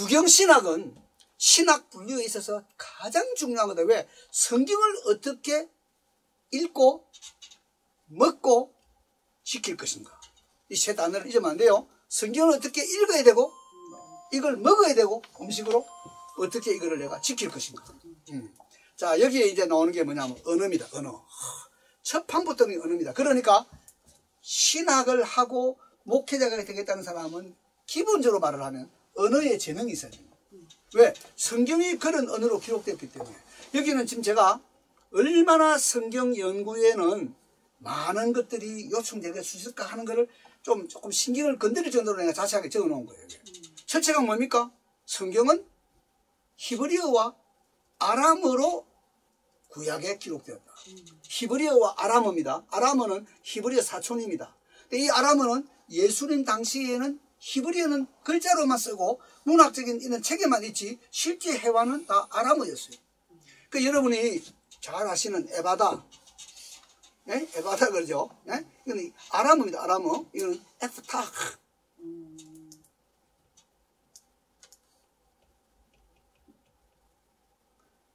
주경신학은 신학 분류에 있어서 가장 중요한 거다. 왜? 성경을 어떻게 읽고 먹고 지킬 것인가. 이 세 단어를 잊으면 안 돼요. 성경을 어떻게 읽어야 되고 이걸 먹어야 되고 음식으로 어떻게 이거를 내가 지킬 것인가. 자, 여기에 이제 나오는 게 뭐냐면 언어입니다. 언어. 첫 판부터는 언어입니다. 그러니까 신학을 하고 목회자가 되겠다는 사람은 기본적으로 말을 하면 언어의 재능이 있어야 됩니다. 왜? 성경이 그런 언어로 기록되었기 때문에. 여기는 지금 제가 얼마나 성경 연구에는 많은 것들이 요청되게 수있을까 하는 거를 조금 신경을 건드릴 정도로 내가 자세하게 적어 놓은 거예요. 첫째가 뭡니까? 성경은 히브리어와 아람어로 구약에 기록되었다. 히브리어와 아람어입니다. 아람어는 히브리어 사촌입니다. 이 아람어는 예수님 당시에는 히브리어는 글자로만 쓰고 문학적인 이런 책에만 있지 실제 회화는 다 아람어였어요. 그 여러분이 잘 아시는 에바다, 네? 에바다 그러죠. 네? 이건 아람어입니다. 아람어. 이거는 에프타흐.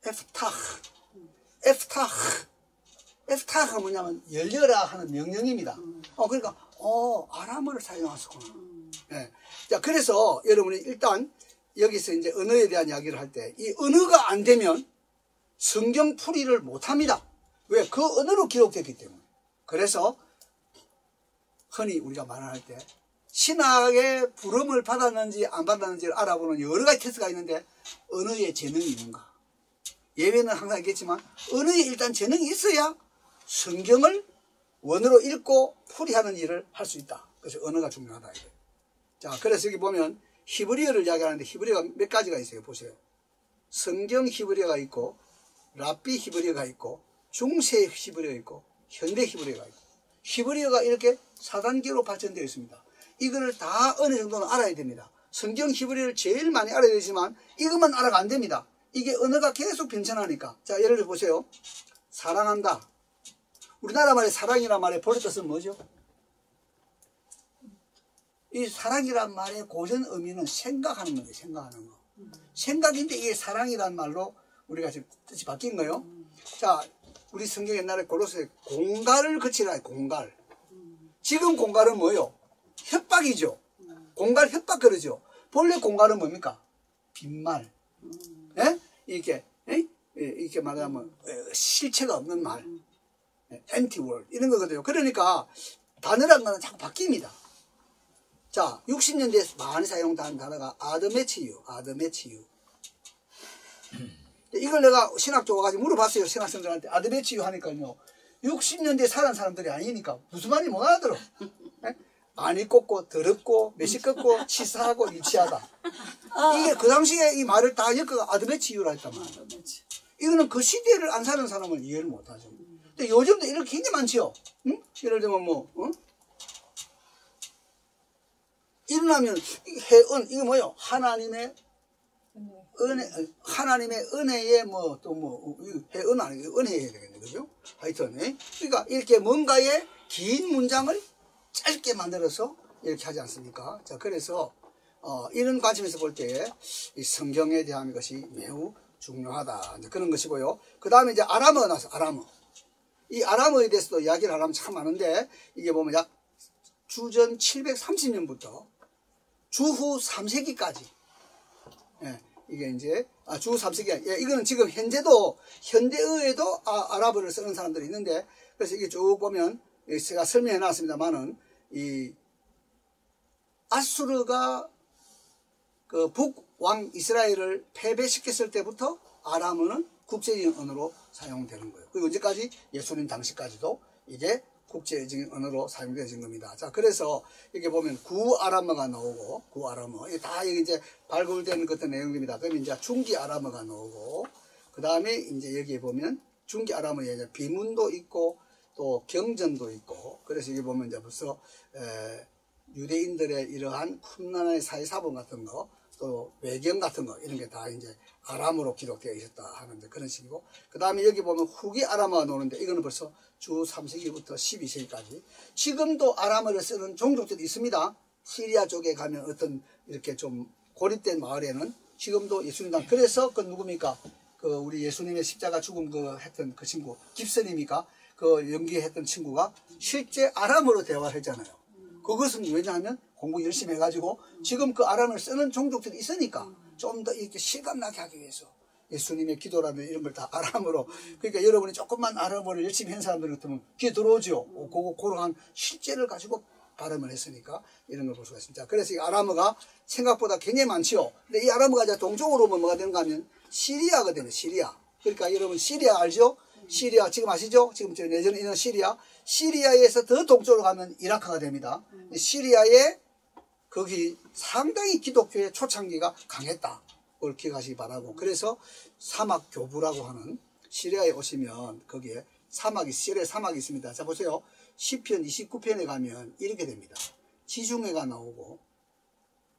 에프타흐. 에프타흐. 에프타흐가 뭐냐면 열려라 하는 명령입니다. 그러니까 아람어를 사용하셨구나. 네. 자, 그래서 여러분이 일단 여기서 이제 언어에 대한 이야기를 할 때 이 언어가 안 되면 성경 풀이를 못 합니다. 왜? 그 언어로 기록됐기 때문에. 그래서 흔히 우리가 말할 때 신학의 부름을 받았는지 안 받았는지를 알아보는 여러 가지 테스트가 있는데 언어의 재능이 있는가. 예외는 항상 있겠지만 언어에 일단 재능이 있어야 성경을 원어로 읽고 풀이하는 일을 할 수 있다. 그래서 언어가 중요하다. 자, 그래서 여기 보면 히브리어를 이야기하는데 히브리어가 몇 가지가 있어요. 보세요. 성경 히브리어가 있고 랍비 히브리어가 있고 중세 히브리어가 있고 현대 히브리어가 있고 히브리어가 이렇게 4단계로 발전되어 있습니다. 이거를 다 어느 정도는 알아야 됩니다. 성경 히브리어를 제일 많이 알아야 되지만 이것만 알아가 안 됩니다. 이게 언어가 계속 변천하니까. 자, 예를 들어 보세요. 사랑한다. 우리나라 말에 사랑이란 말의 본래 뜻은 뭐죠? 이 사랑이란 말의 고전 의미는 생각하는 거예요. 생각하는 거. 생각인데 이게 사랑이란 말로 우리가 지금 뜻이 바뀐 거예요. 자, 우리 성경 옛날에 고로새 공갈을 거치라. 공갈. 지금 공갈은 뭐예요? 협박이죠. 공갈 협박 그러죠. 본래 공갈은 뭡니까? 빈말. 예? 이렇게 말하면 실체가 없는 말. 엔티월드 이런 거거든요. 그러니까 단어란 거는 자꾸 바뀝니다. 자, 60년대에 많이 사용된 단어가 아드메치유. 이걸 내가 신학교 와가지고 물어봤어요. 신학생들한테 아드메치유 하니까요. 60년대에 살은 사람들이 아니니까 무슨 말인지 못 알아들어. 많이 꽂고 더럽고 메시껍고 치사하고 유치하다. 이게 그 당시에 이 말을 다 엮어가 아드메치유라 했단 말이야. 이거는 그 시대를 안 사는 사람은 이해를 못하죠. 근데 요즘도 이렇게 굉장히 많지요. 응? 예를 들면 일어나면 해은 이게 뭐요? 하나님의 은혜, 하나님의 은혜에 해은 아니고 은혜 해야 되겠네, 그죠? 하여튼, 그러니까 이렇게 뭔가의 긴 문장을 짧게 만들어서 이렇게 하지 않습니까? 자, 그래서 이런 관점에서 볼 때 이 성경에 대한 것이 매우 중요하다. 이제 그런 것이고요. 그 다음에 이제 아람어가 나서 아람어. 이 아람어에 대해서도 이야기를 하려면 참 많은데 이게 보면 약 주전 730년부터 주후 3세기까지. 예, 이게 이제 주후 3세기. 예, 이거는 지금 현재도 현대어에도 아랍어를 쓰는 사람들이 있는데 그래서 이게 쭉 보면 제가 설명해 놨습니다만은 이 아수르가 그 북왕 이스라엘을 패배시켰을 때부터 아람어는 국제적인 언어로 사용되는 거예요. 그리고 언제까지? 예수님 당시까지도 이게 국제적인 언어로 사용되어진 겁니다. 자, 그래서 이렇게 보면 구아람어가 나오고, 구아람어. 이게 다 이제 발굴된 것들 내용입니다. 그럼 이제 중기아람어가 나오고, 그 다음에 이제 여기에 보면 중기아람어에 이제 비문도 있고, 또 경전도 있고, 그래서 여기 보면 이제 벌써, 유대인들의 이러한 쿰란의 사회사본 같은 거, 또 외경 같은 거, 이런 게 다 이제 아람어로 기록되어 있었다 하는데 그런 식이고, 그 다음에 여기 보면 후기 아람어가 나오는데 이거는 벌써 주 3세기부터 12세기까지 지금도 아람어를 쓰는 종족들이 있습니다. 시리아 쪽에 가면 어떤 이렇게 좀 고립된 마을에는 지금도 예수님당, 그래서 그 누굽니까? 그 우리 예수님의 십자가 죽음 그 했던 그 친구, 깁슨입니까? 그 연기했던 친구가 실제 아람어로 대화를 했잖아요. 그것은 왜냐하면 공부 열심히 해가지고 지금 그 아람을 쓰는 종족들이 있으니까 좀 더 이렇게 실감나게 하기 위해서 예수님의 기도라든 이런 걸 다 아람어로. 그러니까 여러분이 조금만 아람어를 열심히 한 사람들 같으면 귀에 들어오죠. 그러한 실제를 가지고 발음을 했으니까 이런 걸 볼 수가 있습니다. 그래서 이 아람어가 생각보다 굉장히 많지요. 근데 이 아람어가 이제 동쪽으로 오면 뭐가 되는가 하면 시리아가 되는 시리아. 그러니까 여러분 시리아 알죠? 시리아 지금 아시죠? 지금 저 예전에 있는 시리아. 시리아에서 더 동쪽으로 가면 이라크가 됩니다. 시리아에 거기 상당히 기독교의 초창기가 강했다. 그걸 기억하시기 바라고. 그래서 사막 교부라고 하는, 시리아에 오시면 거기에 시리아 사막이 있습니다. 자 보세요. 시편 29편에 가면 이렇게 됩니다. 지중해가 나오고,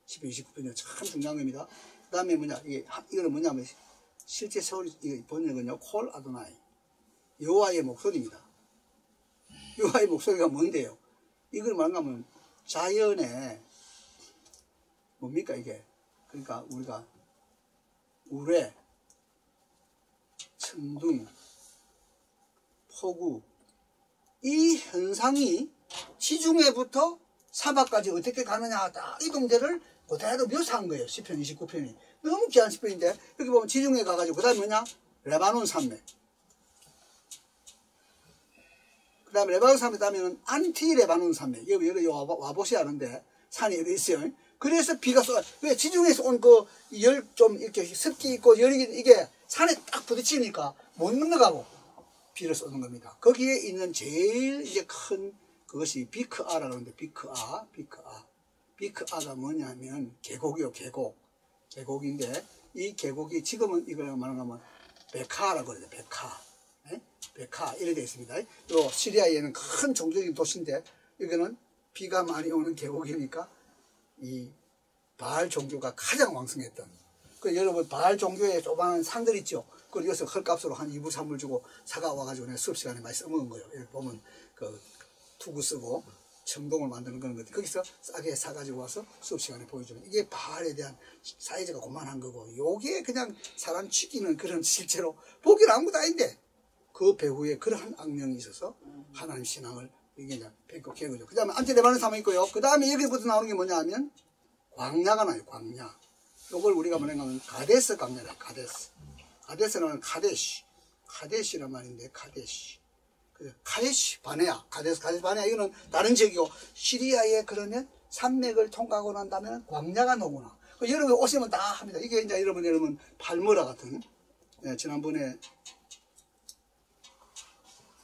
시편 29편이 참 중요한 겁니다. 그 다음에 이거는 뭐냐면 실제 이 번역은요, 콜 아도나이, 여호와의 목소리입니다. 여호와의 목소리가 뭔데요? 이걸 말하면 자연의 뭡니까 이게? 그러니까 우리가 우레, 천둥, 폭우, 이 현상이 지중해부터 사막까지 어떻게 가느냐, 딱 이 동대를 그대로 묘사한 거예요. 시편 29편이. 너무 귀한 시편인데, 여기 보면 지중해 가가지고, 그 다음에 뭐냐? 레바논 산맥. 그 다음에 레바논 산맥 다음에는 안티 레바논 산맥. 여기 와보셔야 하는데, 산이 여기 있어요. 그래서 비가 쏟아. 왜 지중해에서 온 그 열 좀 이렇게 습기 있고 열이 이게 산에 딱 부딪히니까 못 넘어가고 비를 쏘는 겁니다. 거기에 있는 제일 이제 큰 그것이 비크아라고 하는데, 비크아가 뭐냐면 계곡이요, 계곡인데, 이 계곡이 지금은 이걸 말하면 베카라고 그러죠. 베카 이렇게 되어 있습니다. 또 시리아에는 큰 종교적인 도시인데, 여기는 비가 많이 오는 계곡이니까 이 바알 종교가 가장 왕성했던. 그 여러분 바알 종교에 조그마한 산들 있죠. 그걸 여기서 헐값으로 한 2불 3불 주고 사가 와가지고 내가 수업 시간에 많이 써먹은 거예요. 여기 보면 그 투구 쓰고 청동을 만드는 그런 것들 거기서 싸게 사가지고 와서 수업 시간에 보여주는, 이게 바알에 대한 사이즈가 그만한 거고, 요게 그냥 사람 죽이는 그런, 실제로 보기는 아무것도 아닌데 그 배후에 그러한 악령이 있어서 하나님 신앙을 이게 이제 폐극해 거죠. 그 다음에 안티레바논 산맥 있고요. 그 다음에 여기부터 나오는 게 뭐냐 하면 광야가 나요. 광야. 요걸 우리가 뭐냐면 가데스 광야다. 가데스는 카데시란 말인데, 카데시 바네아, 가데스 바네아, 이거는 다른 지역이고, 시리아에 그러면 산맥을 통과하고 난 다음에 광야가 나오구나. 여러분 오시면 다 합니다. 이게 이제 여러분 팔머라 같은, 지난번에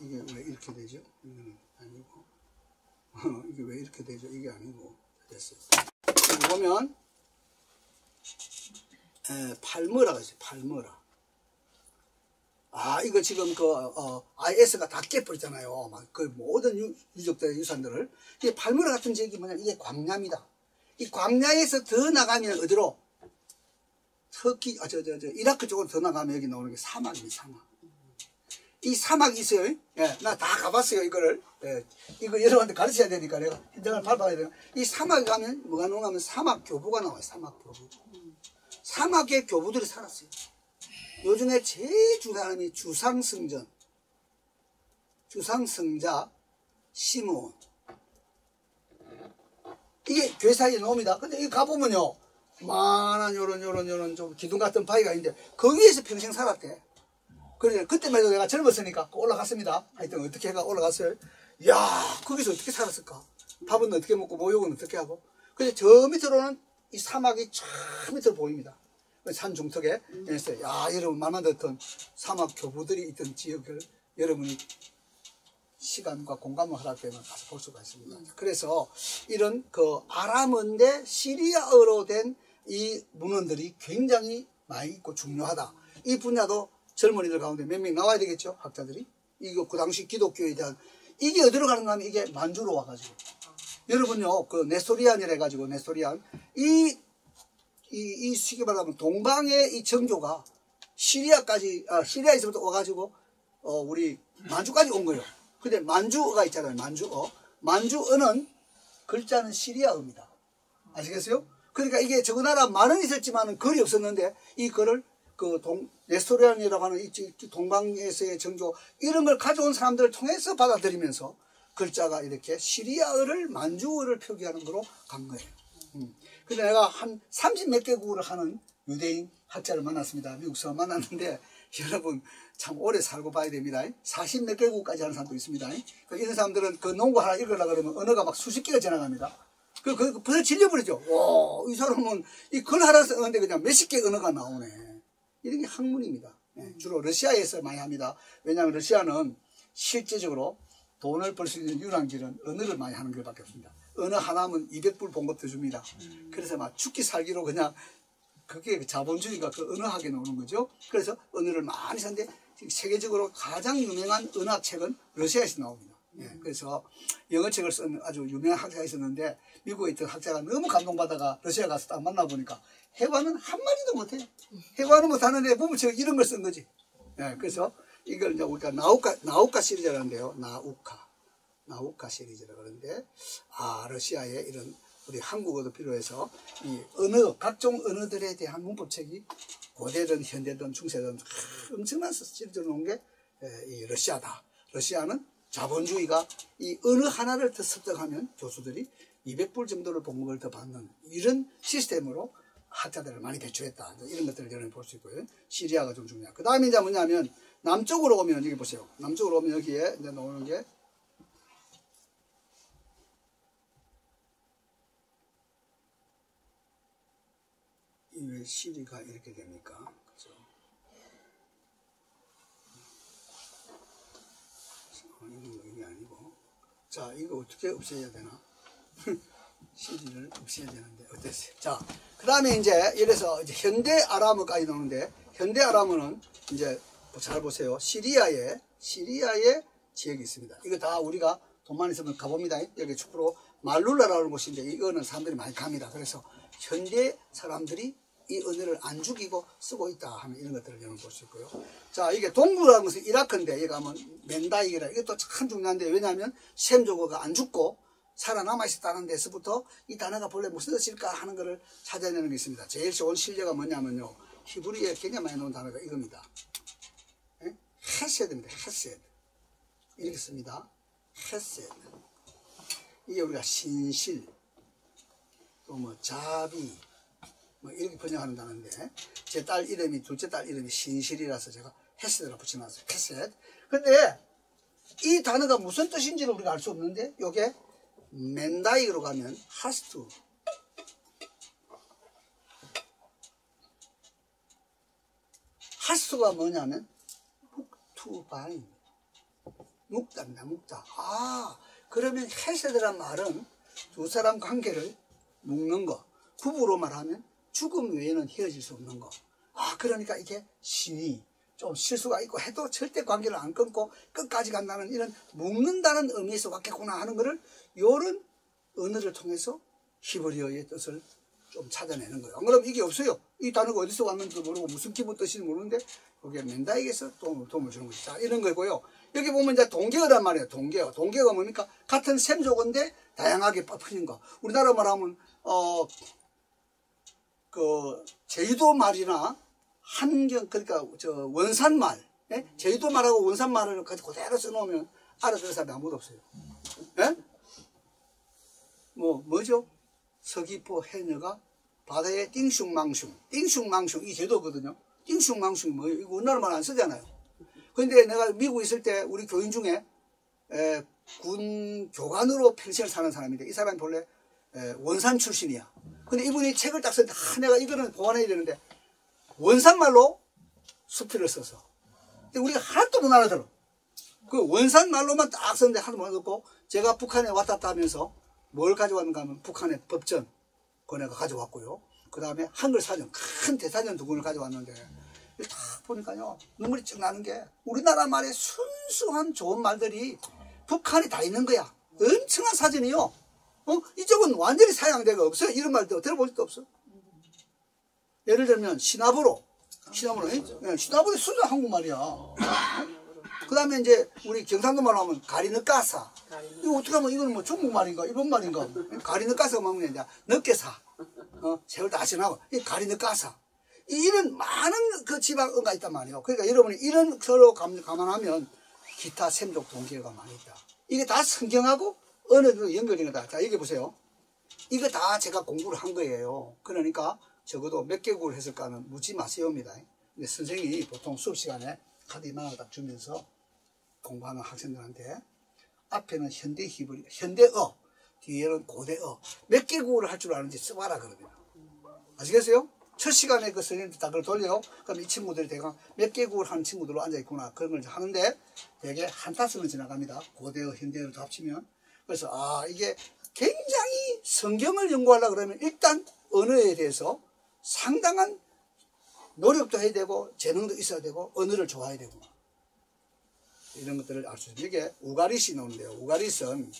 이게 왜 이렇게 되죠? 이거는 아니고, 이게 왜 이렇게 되죠? 이게 아니고, 됐어요. 여기 보면, 팔머라가 있어요. 팔머라. 아, 이거 지금 IS가 다 깨버리잖아요. 막 그 모든 유적들의 유산들을. 이게 팔머라 같은 지역이 뭐냐면 이게 광야입니다. 이 광야에서 더 나가면 어디로? 터키, 이라크 쪽으로 더 나가면 여기 나오는 게 사막입니다, 사막. 이 사막이 있어요. 예, 나 다 가봤어요, 이거를. 예, 이거 여러분한테 가르쳐야 되니까 내가 현장을 밟아야 돼요. 이 사막에 가면 뭐가 나오냐 하면 사막 교부가 나와요, 사막 교부. 사막의 교부들이 살았어요. 요즘에 제일 중요한 사람이 주상성자 시므온. 이게 교회 사이에 나옵니다. 근데 여기 가보면요, 만한 요런 좀 기둥 같은 바위가 있는데 거기에서 평생 살았대. 그래, 그때만 해도 내가 젊었으니까 올라갔습니다. 하여튼 어떻게 해가 올라갔어요. 이야, 거기서 어떻게 살았을까? 밥은 어떻게 먹고 모욕은 어떻게 하고. 그래서 저 밑으로는 이 사막이 저 밑으로 보입니다. 산 중턱에. 그래서 야, 여러분 말만 듣던 사막 교부들이 있던 지역을 여러분이 시간과 공감을 하다 보면 가서 볼 수가 있습니다. 그래서 이런 그 아람어인데 시리아어로 된 이 문헌들이 굉장히 많이 있고 중요하다. 이 분야도 젊은이들 가운데 몇 명 나와야 되겠죠, 학자들이. 이거 그 당시 기독교에 대한, 이게 어디로 가는가 하면 이게 만주로 와가지고. 여러분요, 그 네스토리안이라 해가지고, 네스토리안. 이 쉽게 말하면 동방의 이 정교가 시리아에서부터 와가지고, 우리 만주까지 온 거예요. 근데 만주어가 있잖아요, 만주어. 만주어는 글자는 시리아어입니다. 아시겠어요? 그러니까 이게 저 나라 말은 있었지만은 글이 없었는데 이 글을 그 네스토리안이라고 하는 이 동방에서의 정교 이런 걸 가져온 사람들을 통해서 받아들이면서 글자가 이렇게 시리아어를 만주어를 표기하는 거로 간 거예요. 근데 내가 한 30몇 개국을 하는 유대인 학자를 만났습니다. 미국서 만났는데 여러분 참 오래 살고 봐야 됩니다. 40몇 개국까지 하는 사람도 있습니다. 이런 사람들은 그 논고 하나 읽으려고 그러면 언어가 막 수십 개가 지나갑니다. 벌써 질려버리죠. 와, 이 사람은 이 글 하나 쓰는데 그냥 몇십 개 언어가 나오네. 이런 게 학문입니다. 주로 러시아에서 많이 합니다. 왜냐하면 러시아는 실제적으로 돈을 벌 수 있는 유일한 길은 언어를 많이 하는 길밖에 없습니다. 언어 하나면 200불 봉급도 줍니다. 그래서 막 죽기 살기로 그냥 그게 자본주의가 그 언어학에 나오는 거죠. 그래서 언어를 많이 쓰는데 세계적으로 가장 유명한 언어책은 러시아에서 나옵니다. 그래서 영어책을 쓴 아주 유명한 학자가 있었는데 미국에 있던 학자가 너무 감동받아가 러시아 가서 딱 만나보니까 해화는 한마디도 못해요. 해화는 못하는데 부부책 이런 걸 쓴 거지. 그래서 이걸 이제 우리가 나우카 시리즈라는데요. 나우카 시리즈라고 그러는데, 러시아의 이런 우리 한국어도 필요해서 이 각종 언어들에 대한 문법책이 고대든 현대든 중세든 엄청난 시리즈를 놓은 게 이 러시아다. 러시아는 자본주의가 이 언어 하나를 더 습득하면 교수들이 200불 정도를 봉급을 더 받는 이런 시스템으로 학자들을 많이 배출했다. 이런 것들을 여러분이 볼 수 있고요. 시리아가 좀 중요하고. 그 다음에 이제 뭐냐면 남쪽으로 오면 여기 보세요. 남쪽으로 오면 여기에 이제 나오는 게 왜 시리가 이렇게 됩니까? 그죠? 이게 아니고. 자, 이거 어떻게 없애야 되나? 시리를 없애야 되는데, 어땠어요? 자, 그 다음에 이제, 이래서 이제 현대 아람어까지 나오는데, 현대 아람어는 이제 잘 보세요. 시리아에 지역이 있습니다. 이거 다 우리가 돈만 있으면 가봅니다. 여기 축구로 말룰라라는 곳인데, 이거는 사람들이 많이 갑니다. 그래서 현대 사람들이 이 언어를 안 죽이고 쓰고 있다 하는 이런 것들을 여러분 볼 수 있고요. 자, 이게 동부라는 것은 이라크인데, 여기 가면 멘다이기라. 이것도 참 중요한데, 왜냐하면 셈조거가 안 죽고 살아남아 있었다는 데서부터 이 단어가 본래 무슨 뜻일까 하는 것을 찾아내는 게 있습니다. 제일 좋은 실례가 뭐냐면요. 히브리어에 굉장히 많이 나온 단어가 이겁니다. 헤세드입니다. 헤세드. 이렇게 씁니다. 헤세드. 이게 우리가 신실, 또 뭐 자비, 뭐 이렇게 번역하는 단어인데, 제 딸 이름이, 둘째 딸 이름이 신실이라서 제가 헤세드라 붙여놨어요. 헤세드. 근데 이 단어가 무슨 뜻인지를 우리가 알 수 없는데, 요게 멘다이로 가면 하스투. 하스투가 뭐냐면 묵투바인. 묵다입니다. 묵다. 그러면 헤세드란 말은 두 사람 관계를 묶는 거. 부부로 말하면 죽음 외에는 헤어질 수 없는 거. 그러니까 이게 신이 좀 실수가 있고 해도 절대 관계를 안 끊고 끝까지 간다는 이런 묶는다는 의미에서 왔겠구나 하는 거를 이런 언어를 통해서 히브리어의 뜻을 좀 찾아내는 거예요. 안 그러면 이게 없어요. 이 단어가 어디서 왔는지도 모르고 무슨 기본 뜻인지 모르는데 거기에 멘다이에서 도움을 주는 거죠. 자, 이런 거고요. 여기 보면 이제 동계어란 말이에요. 동계어. 동계어가 뭡니까? 같은 셈조어인데 다양하게 퍼진 거. 우리나라 말하면 그 제주도 말이나 그러니까 원산말, 제주도 말하고 원산말을 그대로 써놓으면 알아들을 사람이 아무도 없어요. 뭐죠? 서귀포 해녀가 바다에 띵슝망슝 이 제도거든요. 띵슝망슝이 뭐예요? 이거 우리나라 말 안 쓰잖아요. 근데 내가 미국에 있을 때 우리 교인 중에 군 교관으로 평생을 사는 사람인데 이 사람이 본래 원산 출신이야. 근데 이분이 책을 딱 썼는데 내가 이거는 보완해야 되는데 원산말로 수필을 써서. 근데 우리가 하나도 못 알아들어. 그 원산말로만 딱 썼는데 하나도 못 알아듣고 제가 북한에 왔다 갔다 하면서 뭘 가져왔는가 하면 북한의 법전 그거 가져왔고요. 그 다음에 한글 사전, 큰 대사전 2권을 가져왔는데 딱 보니까요 눈물이 쭉 나는 게 우리나라 말의 순수한 좋은 말들이 북한에 다 있는 거야. 엄청난 사전이요. 이쪽은 완전히 사양대가 없어요. 이런 말도 들어볼 수도 없어. 예를 들면 시나브로 시나브로 순수 한국말이야. 그 다음에 이제 우리 경상도 말 하면 가리느까사. 이거 어떻게 하면 이거는 뭐 중국말인가 일본말인가. 가리느까사가 뭐냐 이제 늦게사. 세월 다 지나고, 이 가리느 가사. 이런 많은 그 지방어가 있단 말이에요. 그러니까 여러분이 이런 서로 감안하면 기타 셈족 동기가 많이 있다. 이게 다 성경하고 어느 정도 연결된 거다. 자, 여기 보세요. 이거 다 제가 공부를 한 거예요. 그러니까 적어도 몇 개국을 했을까는 묻지 마세요입니다. 근데 선생님이 보통 수업 시간에 카드 이만하게 딱 주면서 공부하는 학생들한테 앞에는 현대 히브리, 현대어, 뒤에는 고대어, 몇 개국을 할 줄 아는지 써봐라 그러면. 아시겠어요? 첫 시간에 그 선생님한테 다 그걸 돌려요. 그럼 이 친구들이 대강 몇 개국을 하는 친구들로 앉아있구나. 그런 걸 하는데 되게 한타성은 지나갑니다. 고대어, 현대어를 다 합치면. 그래서 이게 굉장히 성경을 연구하려고 그러면 일단 언어에 대해서 상당한 노력도 해야 되고 재능도 있어야 되고 언어를 좋아해야 되고 이런 것들을 알 수 있습니다. 이게 우가릿이 나오는데요. 우가릿은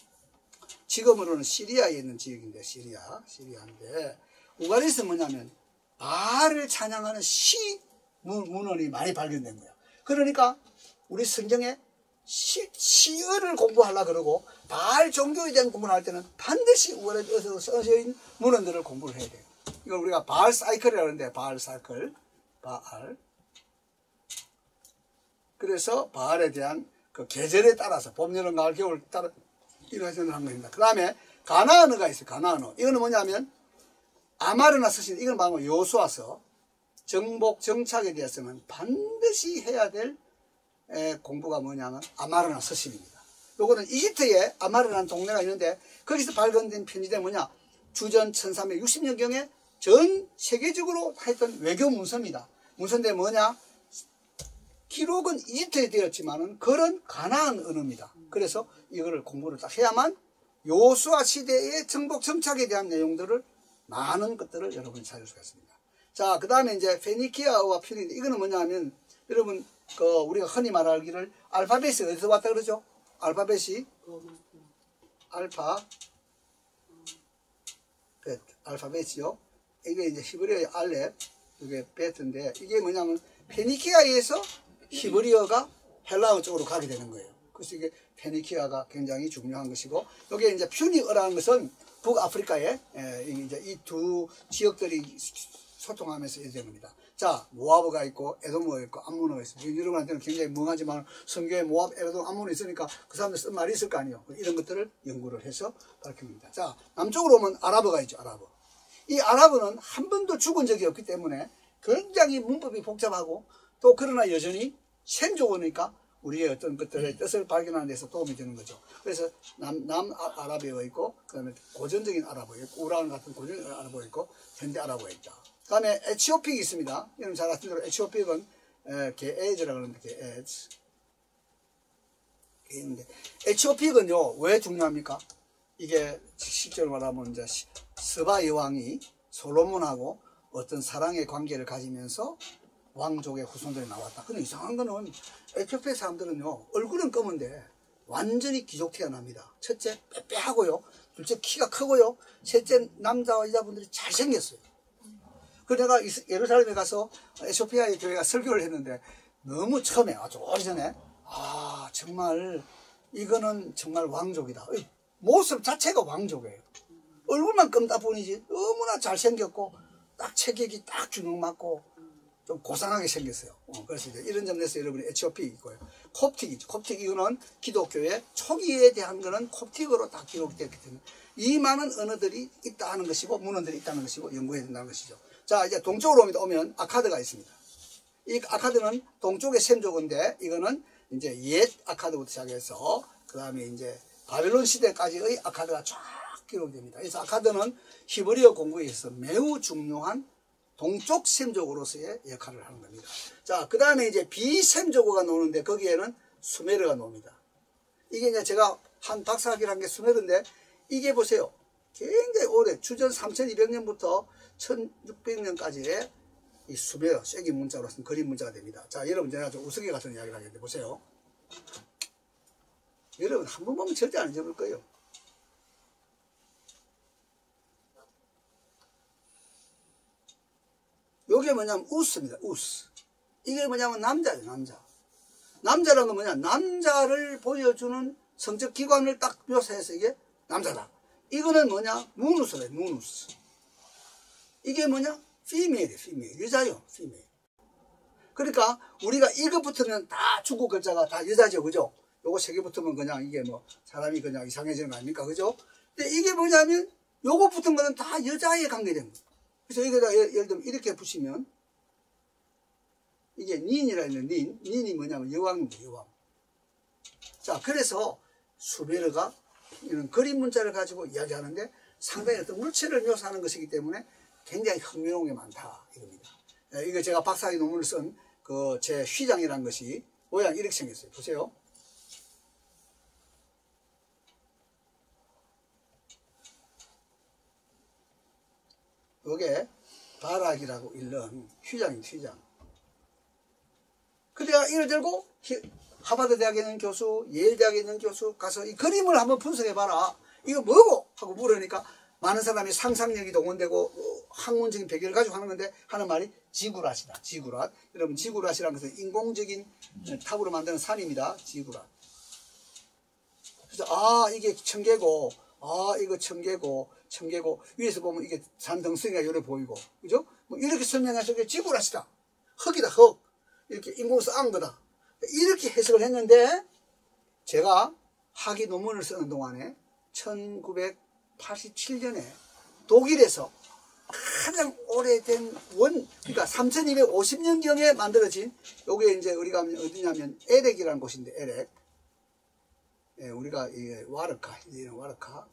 지금으로는 시리아에 있는 지역인데 시리아인데 우가릿은 뭐냐면 바알을 찬양하는 문헌이 많이 발견된 거야. 그러니까 우리 성경에 시어를 공부하려고 그러고 바알 종교에 대한 공부를 할 때는 반드시 우가릿에서 써져 있는 문헌들을 공부를 해야 돼요. 이걸 우리가 바알 사이클이라고 하는데 바알 사이클, 바알. 그래서 바알에 대한 그 계절에 따라서 봄, 여름, 가을, 겨울 따라 이런 생각을 한 겁니다. 그 다음에 가나안어가 있어요. 가나안어. 이거는 뭐냐면 아마르나 서신, 이건 바로 요수아서 정복, 정착에 대해서는 반드시 해야 될 공부가 뭐냐면 아마르나 서신입니다. 요거는 이집트에 아마르라는 동네가 있는데 거기서 발견된 편지들이 뭐냐, 주전 1360년경에 전 세계적으로 했던 외교 문서입니다. 문서인데 뭐냐, 기록은 이집트에 되었지만은 글은 가나안 언어입니다. 그래서 이거를 공부를 딱 해야만 요수아 시대의 정복 정착에 대한 내용들을 많은 것들을 여러분이 찾을 수가 있습니다. 자, 그 다음에 이제 페니키아어와 퓨니데, 이거는 뭐냐면 여러분 그 우리가 흔히 말하기를 알파벳이 어디서 왔다 그러죠? 알파벳이 알파벳이요. 이게 이제 히브리어의 알렙, 이게 베트인데 이게 뭐냐면 페니키아에서 히브리어가 헬라어 쪽으로 가게 되는 거예요. 그래서 이게 페니키아가 굉장히 중요한 것이고, 여기에 이제 퓨니어라는 것은 북아프리카에 이제 이 두 지역들이 소통하면서 이렇게 됩니다. 자, 모압어가 있고 에돔어가 있고 암몬어가 있어요. 여러분한테는 굉장히 멍하지만 성경에 모압, 에돔, 암몬이 있으니까 그 사람들 쓴 말이 있을 거 아니에요. 이런 것들을 연구를 해서 밝힙니다. 자, 남쪽으로 오면 아랍어가 있죠. 아랍어. 이 아랍어는 한 번도 죽은 적이 없기 때문에 굉장히 문법이 복잡하고, 또 그러나 여전히 생조어니까 우리의 어떤 것들의 뜻을 발견하는 데서 도움이 되는 거죠. 그래서 남아랍어가 있고, 그 다음에 고전적인 아랍어 있고, 우란 같은 고전적인 아랍어 있고, 현대 아랍어가 있다. 그 다음에 에티오픽이 있습니다. 여러분 잘 아시는 대로 에티오픽은 게에즈라고 하는데, 게에즈. 에티오픽은요, 왜 중요합니까? 이게 실제로 말하면 이제 스바 여왕이 솔로몬하고 어떤 사랑의 관계를 가지면서 왕족의 후손들이 나왔다. 근데 이상한 거는 에티오피아 사람들은요, 얼굴은 검은데 완전히 귀족티가 납니다. 첫째 빼빼하고요, 둘째 키가 크고요, 셋째 남자와 여자분들이 잘생겼어요. 그래서 내가 예루살렘에 가서 에티오피아의 교회가 설교를 했는데 너무 처음에 아주 오래전에 정말 이거는 정말 왕족이다. 모습 자체가 왕족이에요. 얼굴만 검다 뿐이지 너무나 잘생겼고 딱 체격이 딱 주눅 맞고 좀 고상하게 생겼어요. 그래서 이제 이런 점에서 여러분이 에티오픽이 있고요. 콥틱이죠. 콥틱, 이거는 기독교의 초기에 대한 거는 콥틱으로 다 기록되었기 때문에 이 많은 언어들이 있다 하는 것이고 문헌들이 있다는 것이고 연구해야 된다는 것이죠. 자, 이제 동쪽으로 오면 아카드가 있습니다. 이 아카드는 동쪽의 셈족인데 이거는 이제 옛 아카드부터 시작해서 그 다음에 이제 바벨론 시대까지의 아카드가 쫙 기록됩니다. 그래서 아카드는 히브리어 공부에 있어서 매우 중요한 동쪽 셈족으로서의 역할을 하는 겁니다. 자, 그 다음에 이제 비셈족어가 나오는데 거기에는 수메르가 나옵니다. 이게 이제 제가 한 박사학위를 한 게 수메르인데, 이게 보세요. 굉장히 오래, 주전 3200년부터 1600년까지의 이 수메르, 쐐기 문자로 쓴 그림 문자가 됩니다. 자, 여러분 제가 좀 우스개 같은 이야기를 하겠는데 보세요. 여러분 한 번 보면 절대 안 잊어볼 거예요. 이게 뭐냐면 우스입니다. 우스. 이게 뭐냐면 남자예요. 남자. 남자라는 건 뭐냐, 남자를 보여주는 성적 기관을 딱 묘사해서 이게 남자다. 이거는 뭐냐, 무누스래요. 무누스. 이게 뭐냐? female이에요. female. 여자요. female. 그러니까 우리가 이거 붙으면 다 중국 글자가 다 여자죠. 그죠? 요거 세 개 붙으면 그냥 이게 뭐 사람이 그냥 이상해지는 거 아닙니까? 그죠? 근데 이게 뭐냐면 요거 붙은 거는 다 여자에 관계된 거예요. 그래서 여기다 예를 들면 이렇게 붙이면 이게 닌이라 있는 닌이 뭐냐면 여왕입니다. 여왕. 자, 그래서 수메르가 이런 그림 문자를 가지고 이야기하는데 상당히 어떤 물체를 묘사하는 것이기 때문에 굉장히 흥미로운 게 많다 이겁니다. 이거 제가 박사학위 논문을 쓴 그 제 휘장이라는 것이 모양이 이렇게 생겼어요. 보세요. 이게 바락이라고 읽는 휘장입니다. 휘장. 그 내가 이걸 들고 하버드 대학에 있는 교수, 예일 대학에 있는 교수 가서 이 그림을 한번 분석해봐라. 이거 뭐고? 하고 물으니까 많은 사람이 상상력이 동원되고 학문적인 배경을 가지고 하는 건데 하는 말이 지구랏이다. 지구랏. 여러분 지구랏이라는 것은 인공적인 탑으로 만드는 산입니다. 지구랏. 그래서 아 이게 청계고, 아 이거 청계고 위에서 보면 이게 산등성이가 요래 보이고, 그죠? 뭐 이렇게 설명해서 이게 지구랏이다. 흙이다 흙. 이렇게 인공 쌓은 거다. 이렇게 해석을 했는데 제가 학위 논문을 쓰는 동안에 1987년에 독일에서 가장 오래된 그러니까 3250년경에 만들어진 요게 이제 우리가 어디냐면 에렉이라는 곳인데 에렉. 예, 우리가 이게 와르카, 이런 와르카.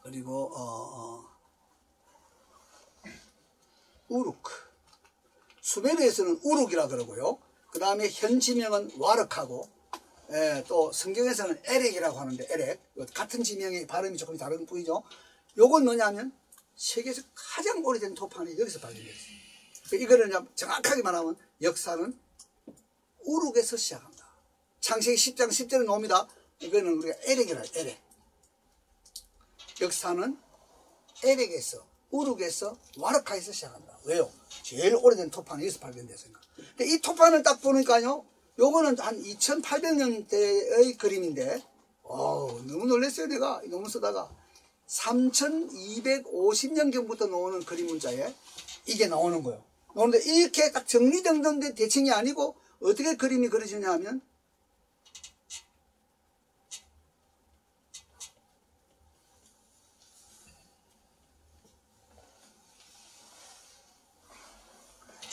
그리고 우루크. 수메르에서는 우룩이라 그러고요. 그 다음에 현 지명은 와르카고, 예, 또 성경에서는 에렉이라고 하는데 에렉. 같은 지명의 발음이 조금 다른 뿐이죠. 요건 뭐냐면 세계에서 가장 오래된 토판이 여기서 발견됐어요. 이거를 정확하게 말하면 역사는 우룩에서 시작한다. 창세기 10장 10절에 나옵니다. 이거는 우리가 에렉이라 해요. 에렉. 역사는 에렉에서, 우룩에서, 와르카에서 시작한다. 왜요? 제일 오래된 토판이 여기서 발견됐으니까. 근데 이 토판을 딱 보니까요, 요거는 한 2800년대의 그림인데, 너무 놀랐어요, 내가. 너무 쓰다가. 3250년경부터 나오는 그림 문자에 이게 나오는 거예요. 그런데 이렇게 딱 정리정돈된 대칭이 아니고, 어떻게 그림이 그려지냐 하면,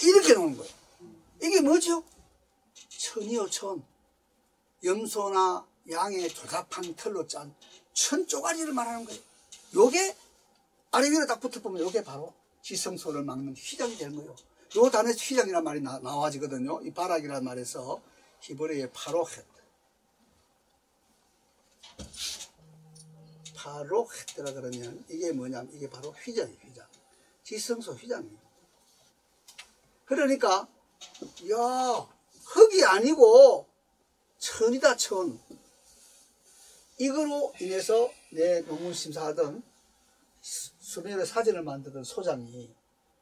이렇게 나오는 거예요. 이게 뭐죠? 천이요, 천. 염소나 양의 조잡한 털로 짠 천 쪼가리를 말하는 거예요. 요게 아래 위로 딱 붙어보면 요게 바로 지성소를 막는 휘장이 되는 거예요. 요 단어에서 휘장이라는 말이 나와지거든요. 이 바락이라는 말에서 히브리어의 파로헷. 파로헷이라 그러면 이게 뭐냐면 이게 바로 휘장이에요. 휘장. 지성소 휘장이에요. 그러니까 야 흙이 아니고 천이다 천. 이거로 인해서 내 논문 심사하던 수메르 사진을 만드던 소장이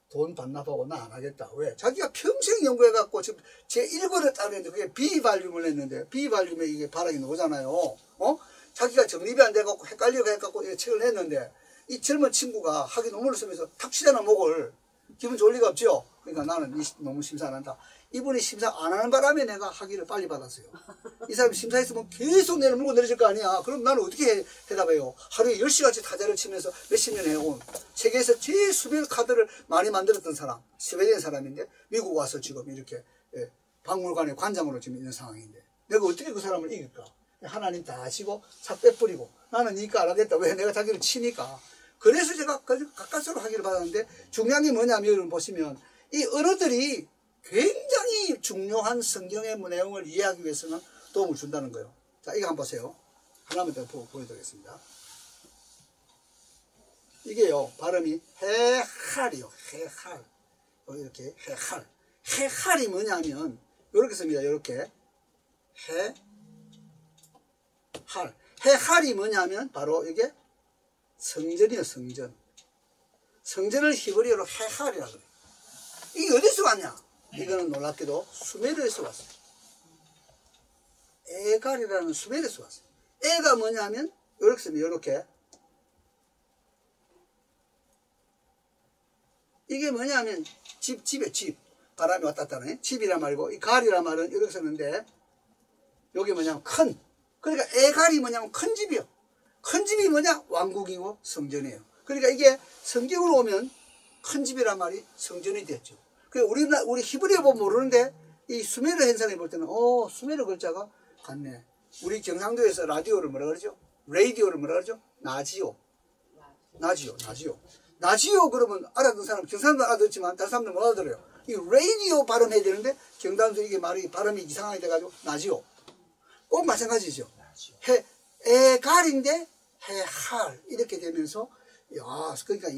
돈 반납하고 나 안 하겠다. 왜? 자기가 평생 연구해갖고 지금 제 1권을 따르는데 그게 비발륨을 했는데 비발륨에 이게 바락이 나오잖아요. 자기가 정립이 안 돼갖고 헷갈리고 해갖고 이 책을 냈는데 이 젊은 친구가 학위 논문을 쓰면서 탁 치잖아 목을. 기분 좋을 리가 없죠. 그러니까 나는 이 논문 심사 안 한다. 이분이 심사 안 하는 바람에 내가 학위를 빨리 받았어요. 이 사람이 심사했으면 계속 내를 물고 내려질 거 아니야. 그럼 나는 어떻게 대답해요? 하루에 10시간씩 타자를 치면서 몇십 년 해온 세계에서 제일 수백 카드를 많이 만들었던 사람, 스웨덴 사람인데 미국 와서 지금 이렇게 박물관의 관장으로 지금 있는 상황인데 내가 어떻게 그 사람을 이길까? 하나님 다 아시고 사 빼뿌리고 나는 니까 안 하겠다. 왜? 내가 자기를 치니까. 그래서 제가 가까스로 학위를 받았는데 중요한 게 뭐냐면 여러분 보시면 이 언어들이 굉장히 중요한 성경의 내용을 이해하기 위해서는 도움을 준다는 거예요. 자, 이거 한번 보세요. 하나만 더 보여드리겠습니다. 이게요, 발음이 해할이요. 해할. 이렇게 해할. 해할이 뭐냐면 이렇게 씁니다. 이렇게 해할. 해할이 뭐냐면 바로 이게 성전이요, 성전. 성전을 히브리어로 해할이라고 그래요. 이게 어디서 왔냐? 이거는 놀랍게도 수메르에서 왔어요. 에갈이라는 수메르에서 왔어요. 에가 뭐냐면 이렇게 쓰면 이렇게 이게 뭐냐면 집에 집. 바람이 왔다 갔다 하네. 집이란 말이고 이 가리란 말은 이렇게 썼는데 여기 뭐냐면 큰. 그러니까 애갈이 뭐냐면 큰 집이요. 큰 집이 뭐냐? 왕국이고 성전이에요. 그러니까 이게 성경으로 오면 큰 집이란 말이 성전이 됐죠. 우리 히브리어 보면 모르는데 이 수메르 현상을 볼 때는 수메르 글자가 같네. 우리 경상도에서 라디오를 뭐라 그러죠? 라디오를 뭐라 그러죠? 나지오 그러면 알아듣는 사람 경상도 알아듣지만 다른 사람들 못 알아들어요. 이 라디오 발음해야 되는데 경상도 이게 말이 발음이 이상하게 돼가지고 나지오. 꼭 마찬가지죠. 애갈인데 해할 이렇게 되면서 그러니까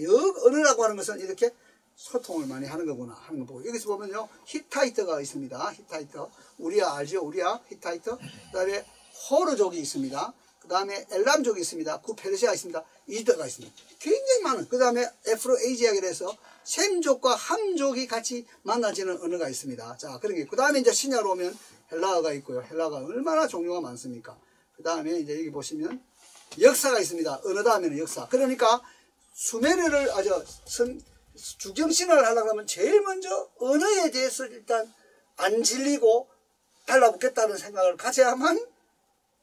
언어라고 하는 것은 이렇게 소통을 많이 하는 거구나 하는 거 보고 여기서 보면요 히타이트가 있습니다. 히타이트 우리야 알죠? 우리야 히타이트. 그다음에 호르족이 있습니다. 그다음에 엘람족이 있습니다. 구페르시아가 있습니다. 이더가 있습니다. 굉장히 많은. 그다음에 에프로에이지아에 대해서 셈족과 함족이 같이 만나지는 언어가 있습니다. 자, 그런 게 그다음에 이제 신약으로 오면 헬라어가 있고요. 헬라어가 얼마나 종류가 많습니까? 그다음에 이제 여기 보시면 역사가 있습니다. 언어 다음에는 역사. 그러니까 수메르를 주경신화를 하려고 하면 제일 먼저 언어에 대해서 일단 안 질리고 달라붙겠다는 생각을 가져야만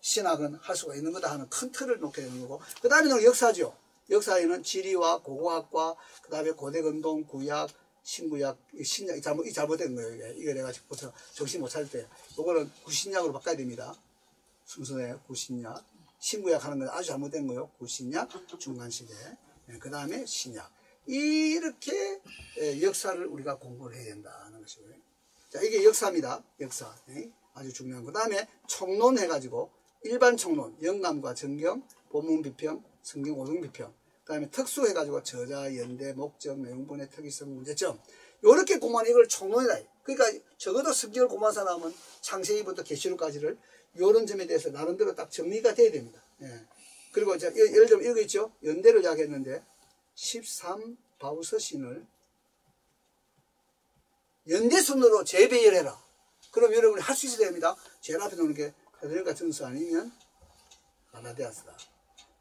신학은 할 수가 있는 거다 하는 큰 틀을 놓게 되는 거고 그 다음에는 역사죠. 역사에는 지리와 고고학과 그 다음에 고대건동, 구약, 신구약, 신약 잘못된 거예요. 이거 내가 정신 못 차릴 때 이거는 구신약으로 바꿔야 됩니다. 순서에 구신약, 신구약 하는 건 아주 잘못된 거예요. 구신약, 중간시대, 그 다음에 신약. 이렇게 역사를 우리가 공부를 해야 된다는 것이고요. 자, 이게 역사입니다. 역사. 아주 중요한 거. 그 다음에 총론 해가지고 일반 총론, 영감과 정경, 본문 비평, 성경 오등 비평. 그 다음에 특수 해가지고 저자, 연대, 목적, 내용분의 특이성, 문제점. 요렇게 공부하는 이걸 총론이다. 그러니까 적어도 성경을 공부한 사람은 창세기부터 계시록까지를 요런 점에 대해서 나름대로 딱 정리가 돼야 됩니다. 그리고 예를 들면 이거 있죠. 연대를 이야기했는데 13바우서신을 연대순으로 재배열해라. 그럼 여러분이 할 수 있어야 됩니다. 제일 앞에 놓는 게 가톨릭 같은 수 아니면 가나데아스다.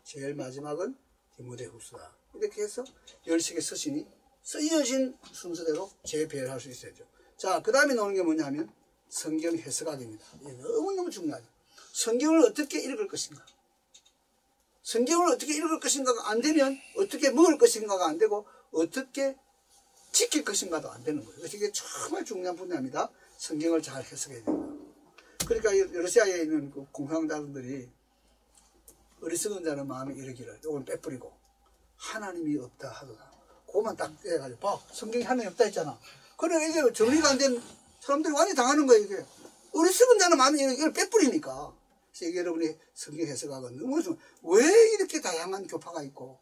제일 마지막은 디모데후서다. 이렇게 해서 10식의 서신이 쓰여진 순서대로 재배열할 수 있어야죠. 자, 그 다음에 나오는 게 뭐냐면 성경 해석학입니다. 이게 너무너무 중요하죠. 성경을 어떻게 읽을 것인가. 성경을 어떻게 읽을 것인가가 안 되면 어떻게 먹을 것인가가 안 되고 어떻게 지킬 것인가도 안 되는 거예요. 그래서 이게 정말 중요한 분야입니다. 성경을 잘 해석해야 된다. 그러니까 러시아에 있는 그 공산당들이 어리석은 자는 마음에 이르기를 이건 빼뿌리고 하나님이 없다 하도다. 그것만 딱 해가지고 봐. 성경에 하나님이 없다 했잖아. 그래 이게 정리가 안 된 사람들이 많이 당하는 거예요. 이게 어리석은 자는 마음에 이걸 빼뿌리니까. 그래서 이게 여러분이 성경 해석학은 너무 왜 이렇게 다양한 교파가 있고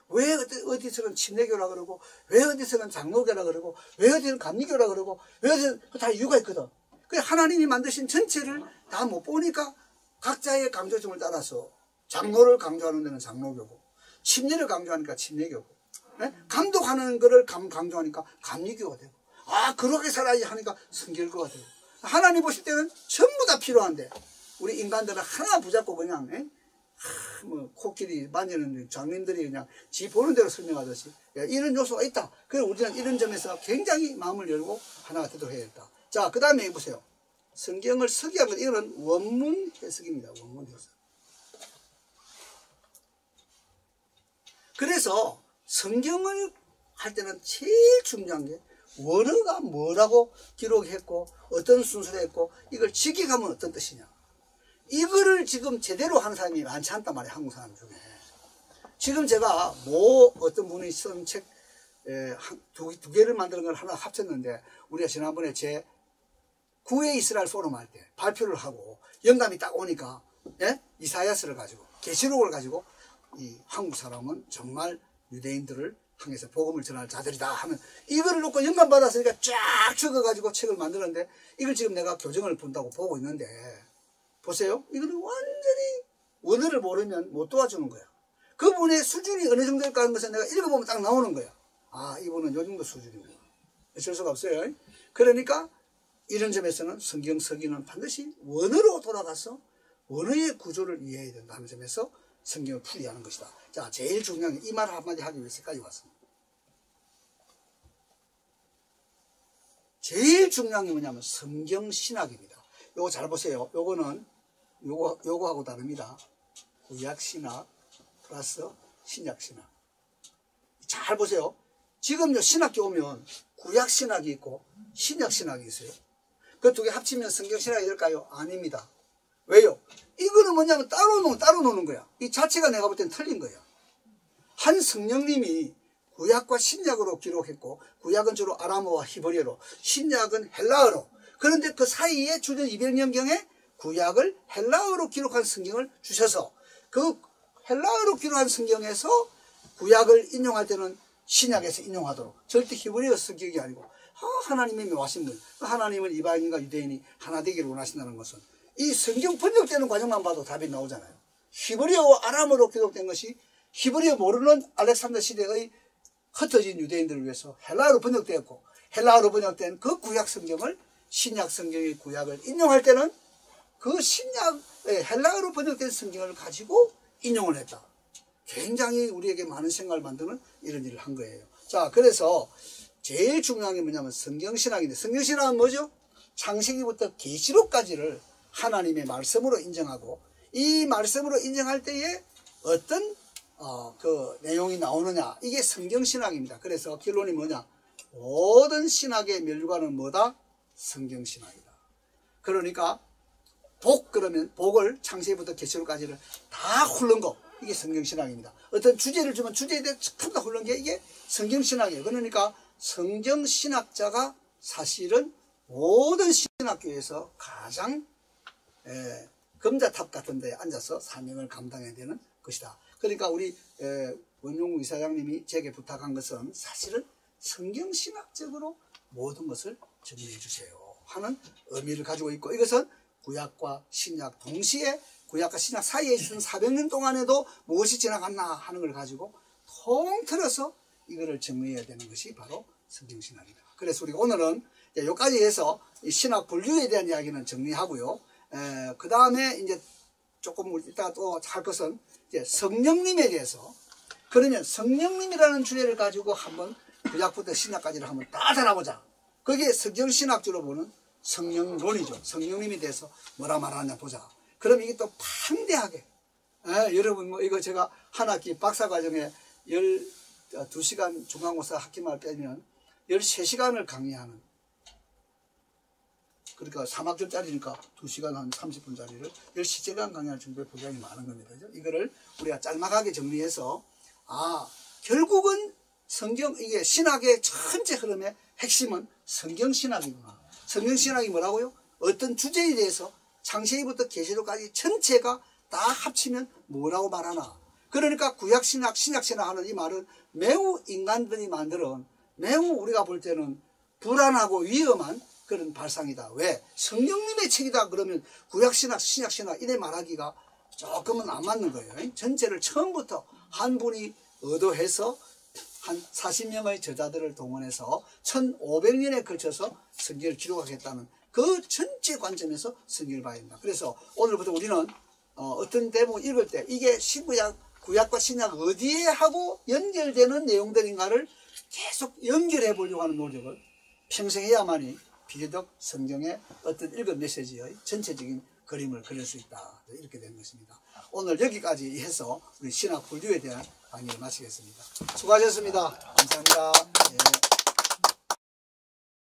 왜 어디서는 침례교라 그러고 왜 어디서는 장로교라 그러고 왜 어디서는 감리교라 그러고 왜 어디서는 다 이유가 있거든. 그 하나님이 만드신 전체를 다 못 보니까 각자의 강조점을 따라서 장로를 강조하는 데는 장로교고 침례를 강조하니까 침례교고 감독하는 거를 강조하니까 감리교가 되고 그렇게 살아야지 하니까 성결교가 되고 하나님 보실 때는 전부 다 필요한데 우리 인간들은 하나 붙잡고 그냥 뭐 코끼리 만지는 장님들이 그냥 지 보는 대로 설명하듯이 이런 요소가 있다. 그래서 우리는 이런 점에서 굉장히 마음을 열고 하나가 되도록 해야겠다. 자, 그 다음에 보세요. 성경을 서기한 것 이거는 원문 해석입니다. 원문 해석. 그래서 성경을 할 때는 제일 중요한 게 원어가 뭐라고 기록했고 어떤 순서로 했고 이걸 지켜가면 어떤 뜻이냐. 이거를 지금 제대로 하는 사람이 많지 않단 말이에요. 한국 사람 중에. 지금 제가 어떤 분이 쓴 책 두 개를 만드는 걸 하나 합쳤는데 우리가 지난번에 제 9회 이스라엘 포럼 할 때 발표를 하고 영감이 딱 오니까 이사야서를 가지고 계시록을 가지고 이 한국 사람은 정말 유대인들을 향해서 복음을 전할 자들이다 하면 이거를 놓고 영감 받았으니까 쫙 적어가지고 책을 만들었는데 이걸 지금 내가 교정을 본다고 보고 있는데 보세요. 이거는 완전히 원어를 모르면 못 도와주는 거야. 그분의 수준이 어느 정도일까 하는 것은 내가 읽어보면 딱 나오는 거야. 이분은 요 정도 수준이구나. 어쩔 수가 없어요. 그러니까 이런 점에서는 성경 서기는 반드시 원어로 돌아가서 원어의 구조를 이해해야 된다는 점에서 성경을 풀이하는 것이다. 자, 제일 중요한 게 이 말 한마디 하기 위해서까지 왔습니다. 제일 중요한 게 뭐냐면 성경신학입니다. 요거 잘 보세요. 요거는 요거하고 다릅니다. 구약신학 플러스 신약신학. 잘 보세요. 지금 신학교 오면 구약신학이 있고 신약신학이 있어요. 그 두 개 합치면 성경신학이 될까요? 아닙니다. 왜요? 이거는 뭐냐면 따로 노는 거야. 이 자체가 내가 볼 땐 틀린 거야. 한 성령님이 구약과 신약으로 기록했고, 구약은 주로 아람어와 히브리어로, 신약은 헬라어로. 그런데 그 사이에 주전 200년경에 구약을 헬라어로 기록한 성경을 주셔서 그 헬라어로 기록한 성경에서 구약을 인용할 때는 신약에서 인용하도록, 절대 히브리어 성경이 아니고 하나님이 묘하신 분, 하나님은 이방인과 유대인이 하나 되기를 원하신다는 것은 이 성경 번역되는 과정만 봐도 답이 나오잖아요. 히브리어와 아람어로 기록된 것이 히브리어 모르는 알렉산더 시대의 흩어진 유대인들을 위해서 헬라어로 번역되었고, 헬라어로 번역된 그 구약 성경을 신약 성경의 구약을 인용할 때는 그 신약의 헬라어로 번역된 성경을 가지고 인용을 했다. 굉장히 우리에게 많은 생각을 만드는 이런 일을 한 거예요. 자, 그래서 제일 중요한 게 뭐냐면 성경신학인데, 성경신학은 뭐죠? 창세기부터 계시록까지를 하나님의 말씀으로 인정하고, 이 말씀으로 인정할 때에 어떤 그 내용이 나오느냐, 이게 성경신학입니다. 그래서 결론이 뭐냐? 모든 신학의 멸류관은 뭐다? 성경신학이다. 그러니까 그러면 복을 창세기부터 계시록까지를 다 훑는 거, 이게 성경신학입니다. 어떤 주제를 주면 주제에 대해 전부 다 훑는 게 이게 성경신학이에요. 그러니까 성경신학자가 사실은 모든 신학교에서 가장 금자탑 같은 데에 앉아서 사명을 감당해야 되는 것이다. 그러니까 우리 원용우 이사장님이 제게 부탁한 것은 사실은 성경신학적으로 모든 것을 정리해 주세요 하는 의미를 가지고 있고, 이것은 구약과 신약 동시에, 구약과 신약 사이에 있는 400년 동안에도 무엇이 지나갔나 하는 걸 가지고 통틀어서 이거를 정리해야 되는 것이 바로 성경신학이다. 그래서 우리가 오늘은 여기까지 해서 이 신학 분류에 대한 이야기는 정리하고요. 그 다음에 이제 조금 이따가 또 할 것은 이제 성령님에 대해서, 그러면 성령님이라는 주제를 가지고 한번 구약부터 신약까지를 한번 다 다뤄보자. 그게 성경신학적으로 보는 성령론이죠. 성령님에 대해서 뭐라 말하냐 보자. 그럼 이게 또 방대하게, 여러분 뭐 이거 제가 한 학기 박사과정에 12시간 중간고사 학기말 빼면 13시간을 강의하는, 그러니까 3학점짜리니까 2시간 한 30분짜리를 10시간 강의할 정도의 분량이 많은 겁니다. 이거를 우리가 짤막하게 정리해서, 결국은 성경, 이게 신학의 전체 흐름의 핵심은 성경신학이구나. 성경신학이 뭐라고요? 어떤 주제에 대해서 창세기부터 계시록까지 전체가 다 합치면 뭐라고 말하나. 그러니까 구약신학, 신약신학 하는 이 말은 매우 인간들이 만들어온, 매우 우리가 볼 때는 불안하고 위험한 그런 발상이다. 왜? 성령님의 책이다 그러면 구약신학, 신약신학 이래 말하기가 조금은 안 맞는 거예요. 전체를 처음부터 한 분이 의도해서 한 40명의 저자들을 동원해서 1500년에 걸쳐서 성경을 기록하겠다는 그 전체 관점에서 성경을 봐야 된다. 그래서 오늘부터 우리는 어떤 대목을 읽을 때 이게 신구약, 구약과 신약 어디에 하고 연결되는 내용들인가를 계속 연결해 보려고 하는 노력을 평생 해야만이 비교적 성경의 어떤 읽은 메시지의 전체적인 그림을 그릴 수 있다. 이렇게 된 것입니다. 오늘 여기까지 해서 우리 신학 분류에 대한 강의를 마치겠습니다. 수고하셨습니다. 감사합니다. 예.